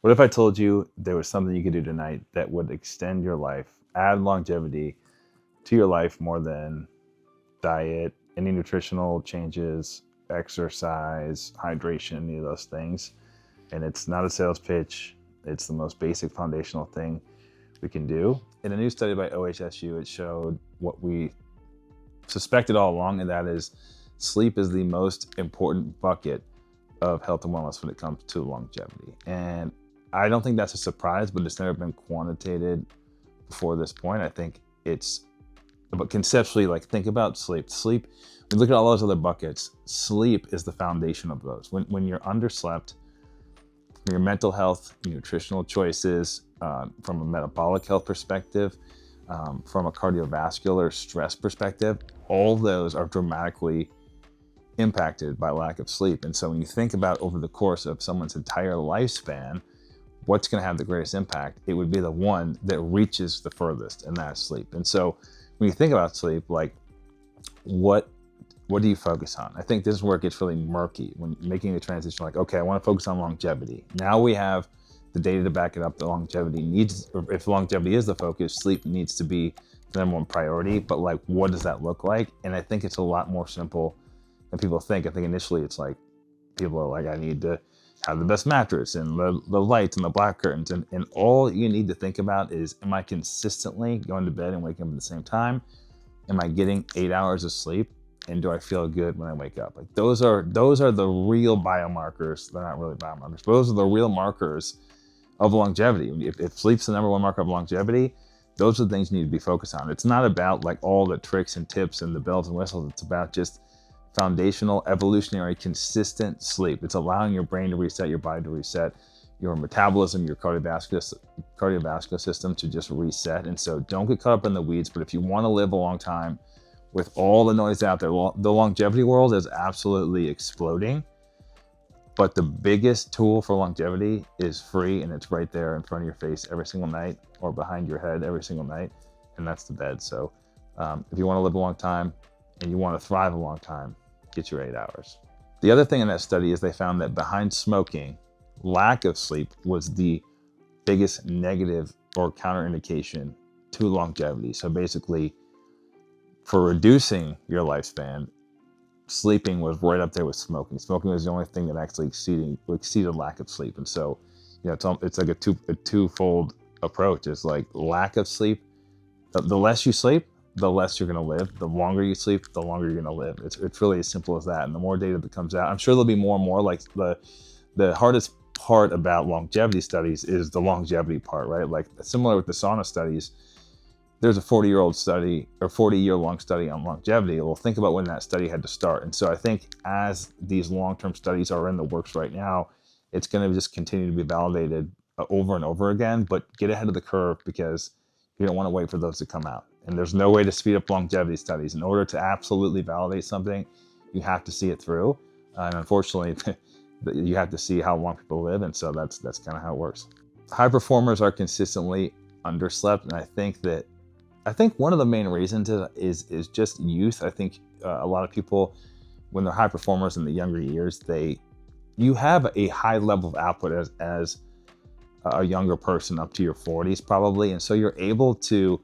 What if I told you there was something you could do tonight that would extend your life, add longevity to your life more than diet, any nutritional changes, exercise, hydration, any of those things? And it's not a sales pitch. It's the most basic foundational thing we can do. In a new study by OHSU, it showed what we suspected all along, and that is sleep is the most important bucket of health and wellness when it comes to longevity. And I don't think that's a surprise, but it's never been quantitated before this point. I think but conceptually, like, think about sleep. Sleep, when you look at all those other buckets, sleep is the foundation of those. When you're underslept, your mental health, nutritional choices, from a metabolic health perspective, from a cardiovascular stress perspective, all those are dramatically impacted by lack of sleep. And so when you think about over the course of someone's entire lifespan, what's going to have the greatest impact, it would be the one that reaches the furthest, and that's sleep. And so when you think about sleep, like, what do you focus on? I think this is where it gets really murky when making the transition. Like, okay, I want to focus on longevity. Now we have the data to back it up. The longevity needs, or if longevity is the focus, sleep needs to be the number one priority. But like, what does that look like? And I think it's a lot more simple than people think. I think initially it's like, people are like, I need to have the best mattress and the lights and the black curtains. And all you need to think about is, am I consistently going to bed and waking up at the same time? Am I getting 8 hours of sleep? And do I feel good when I wake up? Like, those are the real biomarkers. They're not really biomarkers, but those are the real markers of longevity. If sleep's the number one marker of longevity, those are the things you need to be focused on. It's not about like all the tricks and tips and the bells and whistles. It's about just foundational, evolutionary, consistent sleep. It's allowing your brain to reset, your body to reset, your metabolism, your cardiovascular system to just reset. And so don't get caught up in the weeds. But if you want to live a long time, with all the noise out there, the longevity world is absolutely exploding. But the biggest tool for longevity is free, and it's right there in front of your face every single night, or behind your head every single night, and that's the bed. So if you want to live a long time and you want to thrive a long time, get your 8 hours. The other thing in that study is they found that behind smoking, lack of sleep was the biggest negative or counterindication to longevity. So basically, for reducing your lifespan, sleeping was right up there with smoking. Smoking was the only thing that actually exceeded lack of sleep. And so, it's like a twofold approach. It's like, lack of sleep, the less you sleep, the less you're going to live. The longer you sleep, the longer you're going to live. It's really as simple as that. And the more data that comes out, I'm sure there'll be more and more. Like, the hardest part about longevity studies is the longevity part, right? Like, similar with the sauna studies, there's a 40-year-old study or 40-year-long study on longevity. Well, think about when that study had to start. And so I think as these long-term studies are in the works right now, it's going to just continue to be validated over and over again. But get ahead of the curve, because you don't want to wait for those to come out. And there's no way to speed up longevity studies. In order to absolutely validate something, you have to see it through. And unfortunately, you have to see how long people live. And so that's kind of how it works. High performers are consistently underslept. And I think one of the main reasons is just youth. I think a lot of people, when they're high performers in the younger years, you have a high level of output as a younger person up to your 40s probably. And so you're able to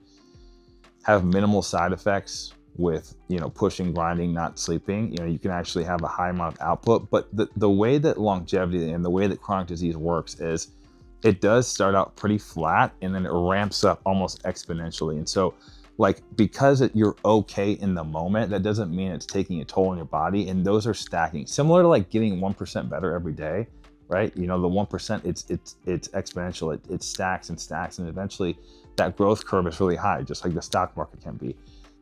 have minimal side effects with, pushing, grinding, not sleeping. You can actually have a high amount of output. But the way that longevity and the way that chronic disease works is, it does start out pretty flat and then it ramps up almost exponentially. And so, like, because you're okay in the moment, that doesn't mean it's taking a toll on your body. And those are stacking, similar to like getting 1% better every day, right? The 1%, it's exponential. It stacks and stacks, and eventually that growth curve is really high, just like the stock market can be.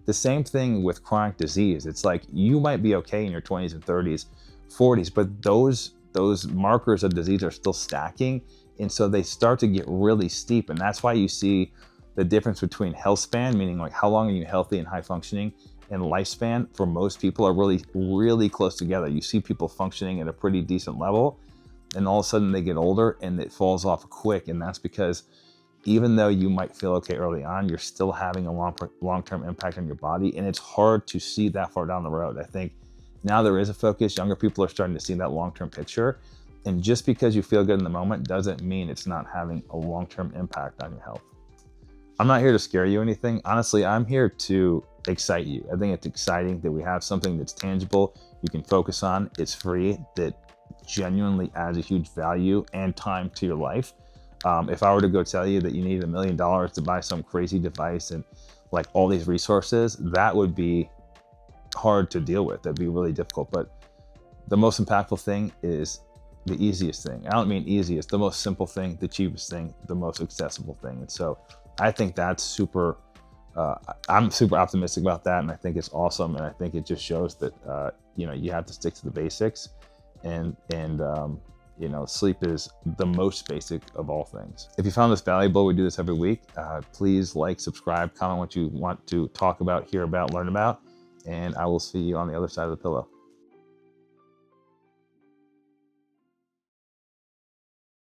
The same thing with chronic disease. It's like, you might be okay in your 20s and 30s, 40s, but those markers of disease are still stacking. And so they start to get really steep. And that's why you see the difference between healthspan, meaning like how long are you healthy and high functioning, and lifespan for most people are really, really close together. You see people functioning at a pretty decent level, and all of a sudden they get older and it falls off quick. And that's because even though you might feel okay early on, you're still having a long-term impact on your body. And it's hard to see that far down the road. I think now there is a focus. Younger people are starting to see that long-term picture. And just because you feel good in the moment doesn't mean it's not having a long-term impact on your health. I'm not here to scare you or anything. Honestly, I'm here to excite you. I think it's exciting that we have something that's tangible, you can focus on, it's free, that genuinely adds a huge value and time to your life. If I were to go tell you that you need $1 million to buy some crazy device and like all these resources, that would be hard to deal with. That'd be really difficult. But the most impactful thing is the easiest thing. I don't mean easiest, the most simple thing, the cheapest thing, the most accessible thing. And so I think that's super, I'm super optimistic about that. And I think it's awesome. And I think it just shows that, you have to stick to the basics, and sleep is the most basic of all things. If you found this valuable, we do this every week. Please like, subscribe, comment what you want to talk about, hear about, learn about, and I will see you on the other side of the pillow.